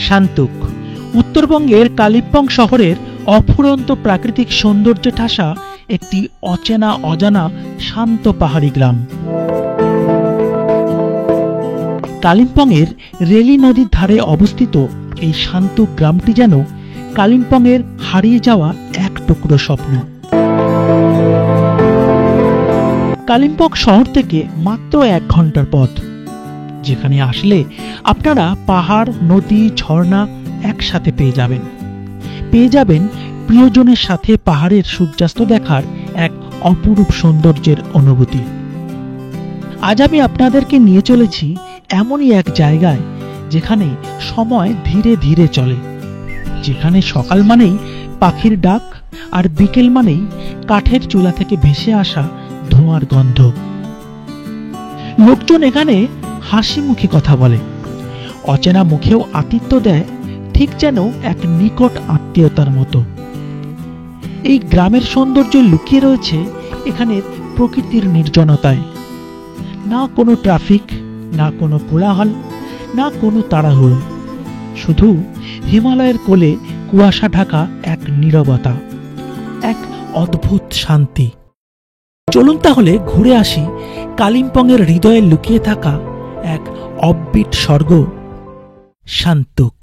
শান্তুক উত্তরবঙ্গের কালিম্পং শহরের অফুরন্ত প্রাকৃতিক সৌন্দর্যে ঠাসা একটি অচেনা অজানা শান্ত পাহাড়ি গ্রাম। কালিম্পংয়ের রেলি নদীর ধারে অবস্থিত এই শান্তুক গ্রামটি যেন কালিম্পংয়ের হারিয়ে যাওয়া এক টুকরো স্বপ্ন। কালিম্পং শহর থেকে মাত্র 1 ঘন্টার পথ, যেখানে আসলে আপনারা পাহাড়, নদী, ঝর্ণা একসাথে পেয়ে যাবেন প্রিয়জনের সাথে পাহাড়ের সূর্যাস্ত দেখার এক অপরূপ সৌন্দর্যের অনুভূতি। আজ আমি আপনাদেরকে নিয়ে চলেছি এমনই এক জায়গায় যেখানে সময় ধীরে ধীরে চলে, যেখানে সকাল মানেই পাখির ডাক আর বিকেল মানেই কাঠের চুলা থেকে ভেসে আসা ধোঁয়ার গন্ধ। লোকজন এখানে হাসি মুখে কথা বলে, অচেনা মুখেও আতিথ্য দেয়, ঠিক যেন এক নিকট আত্মীয়তার মতো। এই গ্রামের সৌন্দর্য লুকিয়ে রয়েছে এখানের প্রকৃতির নির্জনতায়। না কোনো ট্রাফিক, না কোনো কোলাহল, না কোনো তাড়াহুড়ো, শুধু হিমালয়ের কোলে কুয়াশা ঢাকা এক নীরবতা, এক অদ্ভুত শান্তি। চলুন তাহলে ঘুরে আসি কালিম্পংয়ের হৃদয়ে লুকিয়ে থাকা এক অব্বিট স্বর্গ, শান্তুক।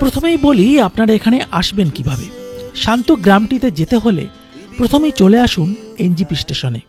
প্রথমেই বলি আপনারা এখানে আসবেন কিভাবে। শান্তুক গ্রামটিতে যেতে হলে প্রথমেই চলে আসুন এনজিপি স্টেশনে।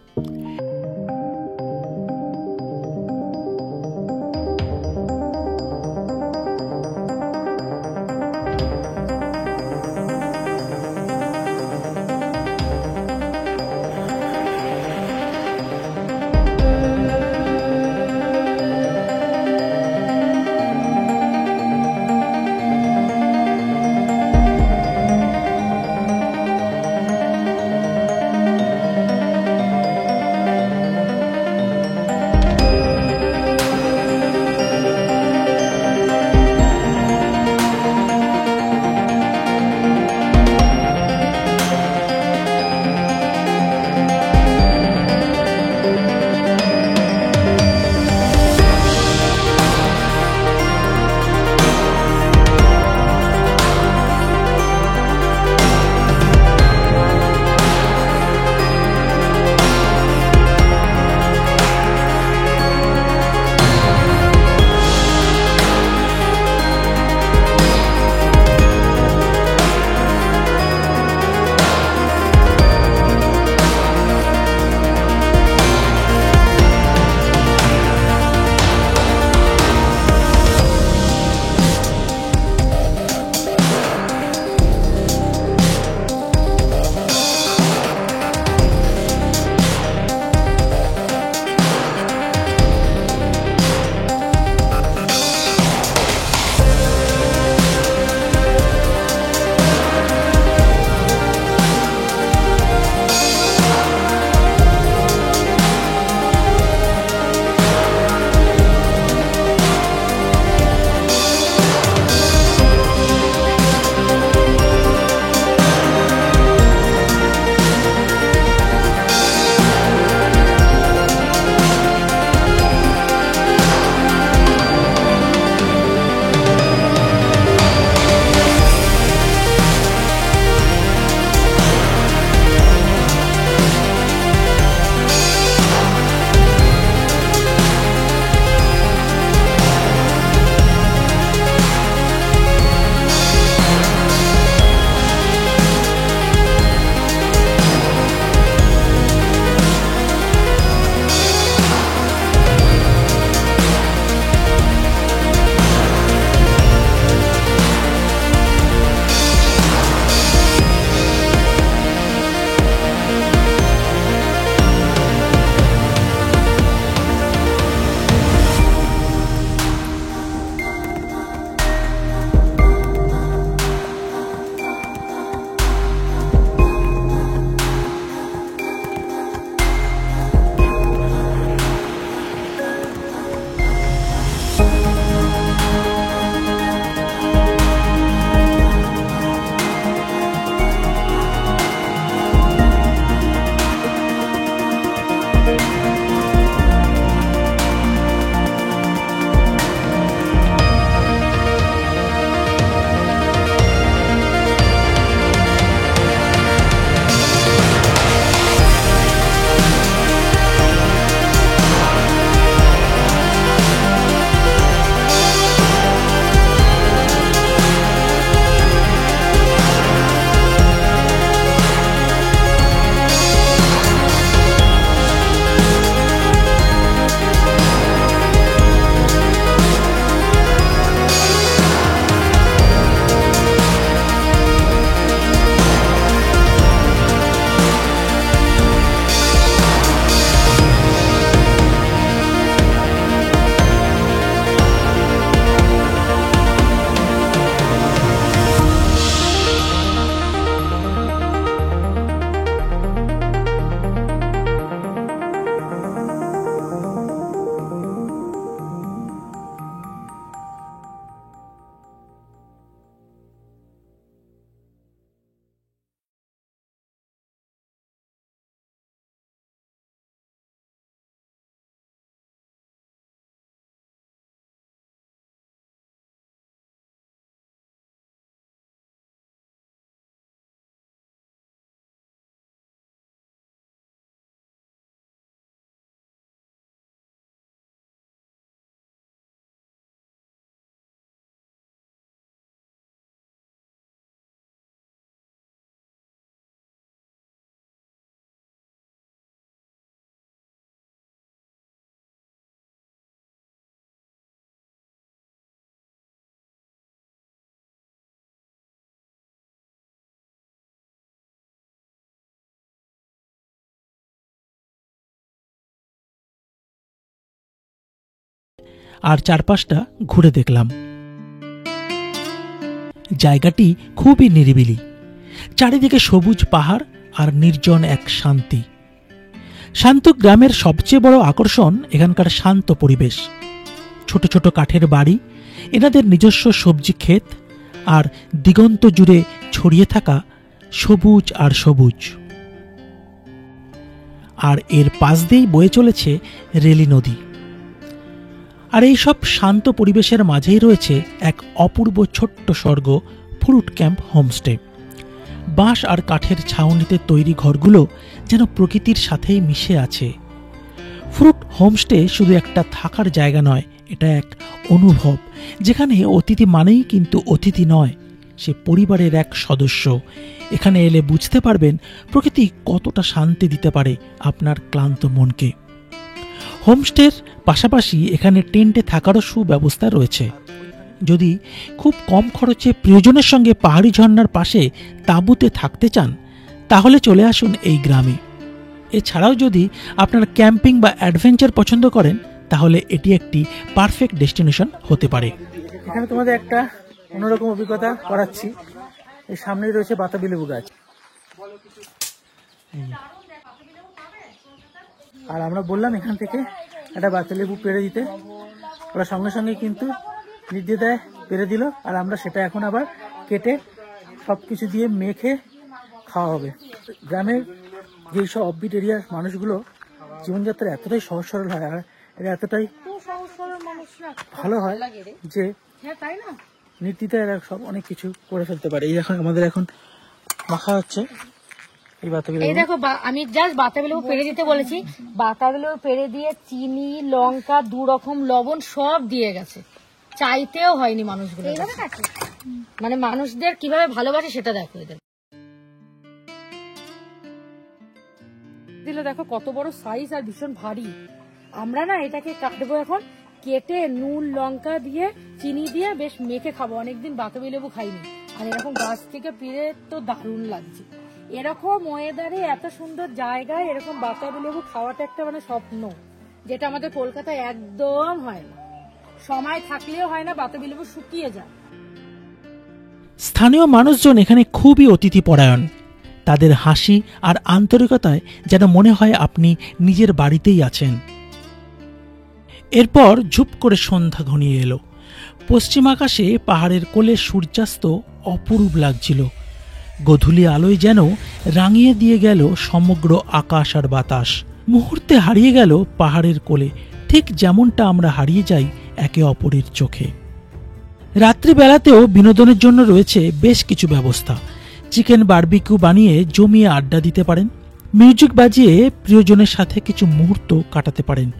আর চারপাশটা ঘুরে দেখলাম। জায়গাটি খুবই নিরিবিলি, চারিদিকে সবুজ পাহাড় আর নির্জন এক শান্তি। শান্ত গ্রামের সবচেয়ে বড় আকর্ষণ এখানকার শান্ত পরিবেশ। ছোট ছোট কাঠের বাড়ি, এনাদের নিজস্ব সবজি ক্ষেত, আর দিগন্ত জুড়ে ছড়িয়ে থাকা সবুজ আর সবুজ। আর এর পাশ দিয়েই বয়ে চলেছে রেলি নদী। আর এই সব শান্ত পরিবেশের মাঝেই রয়েছে এক অপূর্ব ছোট্ট স্বর্গ, ফ্রুট ক্যাম্প হোমস্টে। বাঁশ আর কাঠের ছাউনিতে তৈরি ঘরগুলো যেন প্রকৃতির সাথেই মিশে আছে। ফ্রুট হোমস্টে শুধু একটা থাকার জায়গা নয়, এটা এক অনুভব, যেখানে অতিথি মানেই কিন্তু অতিথি নয়, সে পরিবারের এক সদস্য। এখানে এলে বুঝতে পারবেন প্রকৃতি কতটা শান্তি দিতে পারে আপনার ক্লান্ত মনকে। হোমস্টের পাশাপাশি এখানে টেন্টে থাকারও সুব্যবস্থা রয়েছে। যদি খুব কম খরচে প্রিয়জনের সঙ্গে পাহাড়ি ঝর্ণার পাশে তাঁবুতে থাকতে চান, তাহলে চলে আসুন এই গ্রামে। এছাড়াও যদি আপনারা ক্যাম্পিং বা অ্যাডভেঞ্চার পছন্দ করেন, তাহলে এটি একটি পারফেক্ট ডেস্টিনেশন হতে পারে। এখানে তোমাদের একটা অন্যরকম অভিজ্ঞতা করাচ্ছি। এই সামনেই রয়েছে বাতাবি লেবু গাছ, আর আমরা বললাম এখান থেকে একটা বাতাবি লেবু পেড়ে দিতে। ওরা সঙ্গে সঙ্গে কিন্তু নির্দ্বিধায় পেরে দিল, আর আমরা সেটা এখন আবার কেটে সবকিছু দিয়ে মেখে খাওয়া হবে। গ্রামের যেসব অফবিট এরিয়ার মানুষগুলো জীবনযাত্রা এতটাই সহজ সরল হয়, আর এরা এতটাই ভালো হয় যে নির্দ্বিধায় এরা সব অনেক কিছু করে ফেলতে পারে। এই এখন আমাদের এখন মাখা হচ্ছে এই বাতাবি লেবু। এই দেখো আমি জাস্ট বাতাবি লেবু পেরে দিতে বলেছি, বাতাবি লেবু পেরে দিয়ে চিনি, লঙ্কা, 2 রকম লবণ সব দিয়ে গেছে, চাইতেও হয়নি মানুষগুলো। মানে মানুষদের কিভাবে ভালোবাসে সেটা দেখো এদের দিলে। দেখো কত বড় সাইজ আর ভীষণ ভারী। আমরা না এটাকে কাটবো এখন, কেটে নুন লঙ্কা দিয়ে চিনি দিয়ে বেশ মেখে খাবো। অনেকদিন বাতাবি লেবু খাইনি, আর এরকম গাছ থেকে পেরে তো দারুণ লাগছে। এরকম ওয়েদারে এত সুন্দর জায়গায় এরকম বাতাবি লেবু খাওয়াটা একটা মানে স্বপ্ন, যেটা আমাদের কলকাতায় একদম হয় না। সময় থাকলেও হয় না, বাতাবি লেবু শুকিয়ে যায়। স্থানীয় মানুষজন এখানে খুবই অতিথিপরায়ণ। তাদের হাসি আর আন্তরিকতায় যেন মনে হয় আপনি নিজের বাড়িতেই আছেন। এরপর ঝুপ করে সন্ধ্যা ঘনিয়ে এলো। পশ্চিম আকাশে পাহাড়ের কোলে সূর্যাস্ত অপরূপ লাগছিল। গধূলি আলোয় যেন রাঙিয়ে দিয়ে গেল সমগ্র আকাশ আর বাতাস। মুহূর্তে হারিয়ে গেল পাহাড়ের কোলে, ঠিক যেমনটা আমরা হারিয়ে যাই একে অপরের চোখে। রাত্রিবেলাতেও বিনোদনের জন্য রয়েছে বেশ কিছু ব্যবস্থা। চিকেন বারবিকিউ বানিয়ে জমিয়ে আড্ডা দিতে পারেন, মিউজিক বাজিয়ে প্রিয়জনের সাথে কিছু মুহূর্ত কাটাতে পারেন।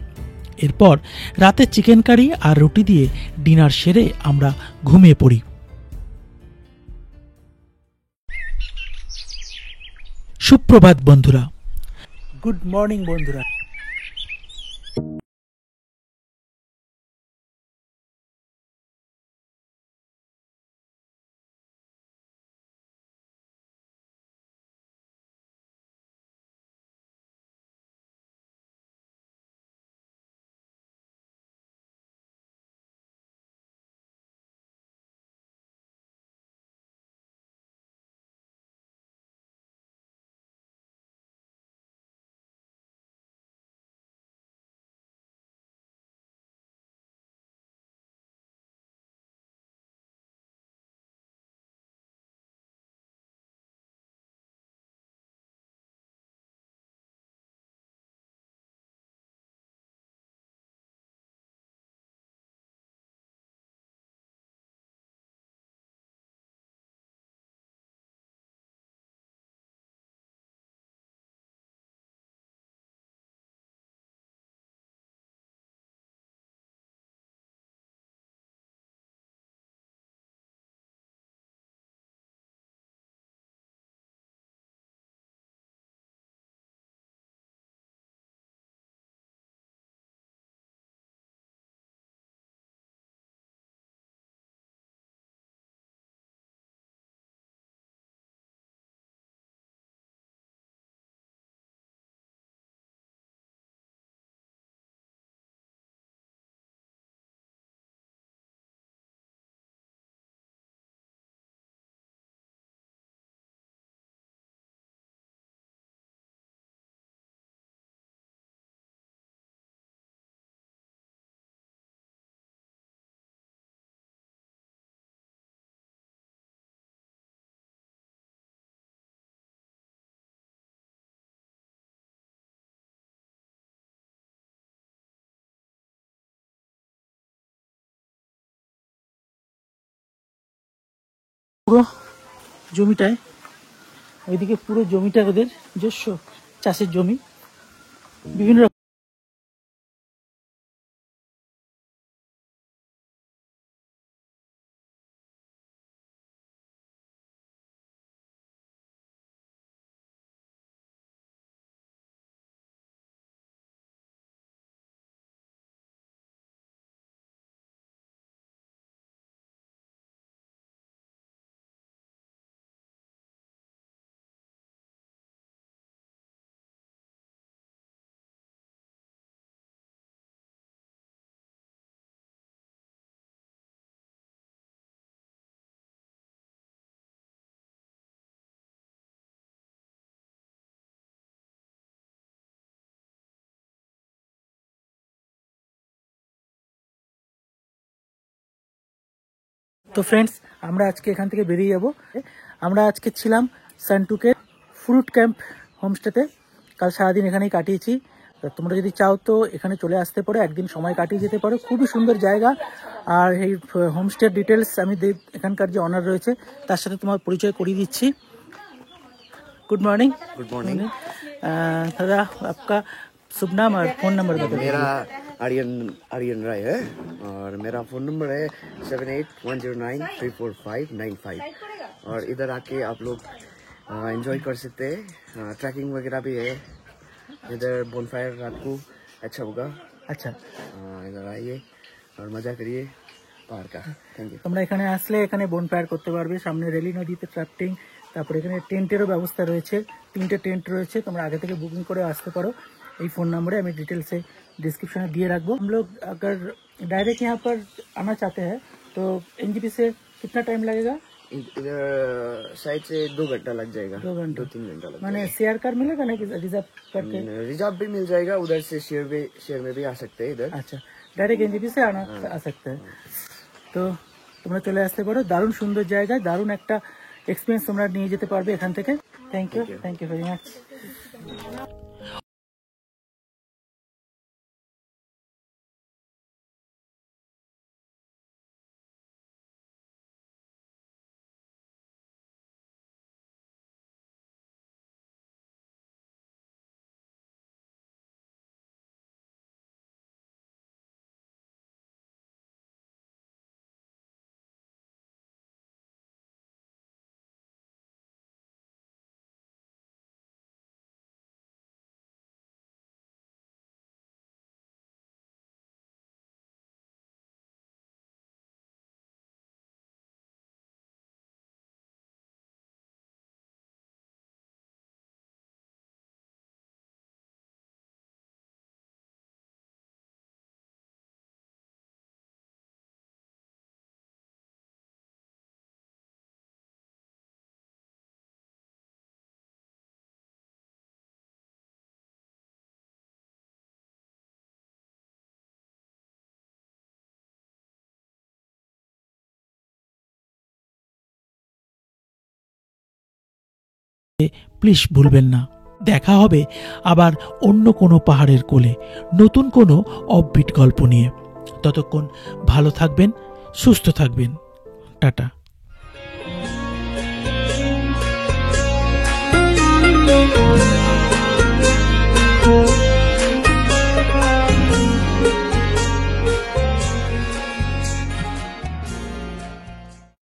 এরপর রাতে চিকেন কারি আর রুটি দিয়ে ডিনার সেরে আমরা ঘুমিয়ে পড়ি। সুপ্রভাত বন্ধুরা, গুড মর্নিং বন্ধুরা। পুরো জমিটায়, ওইদিকে পুরো জমিটা ওদের নিজস্ব চাষের জমি, বিভিন্ন রকম। তো ফ্রেন্ডস, আমরা আজকে এখান থেকে বেরিয়ে যাব। আমরা আজকে ছিলাম সানটুকের ফ্রুট ক্যাম্প হোমস্টেতে, কাল সারাদিন এখানেই কাটিয়েছি। তো তোমরা যদি চাও তো এখানে চলে আসতে পারো, একদিন সময় কাটিয়ে যেতে পারো। খুবই সুন্দর জায়গা। আর এই হোমস্টের ডিটেলস আমি এখানকার যে অনার রয়েছে তার সাথে তোমার পরিচয় করিয়ে দিচ্ছি। Good morning. Good morning. दादा, आपका शुभ नाम और फोन नंबर बता दीजिए। मेरा आर्यन राय है और मेरा फ़ोन नंबर है 7810934595। और इधर आके आप लोग एंजॉय कर सकते हैं। ट्रैकिंग वगैरह भी है इधर। बोनफायर रात को अच्छा होगा। अच्छा, इधर आइए और मज़ा करिए পাহাড় কা। Thank you. তোমরা এখানে আসলে এখানে বনফায়ার করতে পারবে। সামনে রেলি নদীতে ট্রাফটিং, তারপরে এখানে টেন্টেরও ব্যবস্থা রয়েছে। 3টে টেন্ট রয়েছে, তোমরা আগে থেকে বুকিং করে আসতে পারো। এই ফোন नंबर আমি डिटेल्स डिस्क्रिप्शन में दिए रखबो। हम लोग अगर डायरेक्ट यहाँ पर आना चाहते हैं तो एनजीपी से कितना टाइम लगेगा? इधर साइड से 2 घंटा लग जाएगा। 2-3 घंटा लग मैंने शेयर कार मिलेगा ना कि रिजर्व करके? रिजर्व भी मिल जाएगा। उधर से शेयर में भी आ सकते हैं इधर। अच्छा, डायरेक्ट एनजीपी से आ सकते हैं। তো তোমরা চলে আসতে পারো। দারুণ সুন্দর জায়গা, দারুণ একটা এক্সপিরিয়েন্স তোমরা নিয়ে যেতে পারবে এখান থেকে। Thank you very much. Please ভুলবেন না। দেখা হবে আবার অন্য কোনো পাহাড়ের কোলে, নতুন কোনো অফবিট গল্প নিয়ে। ততক্ষণ ভালো থাকবেন, সুস্থ থাকবেন। টাটা।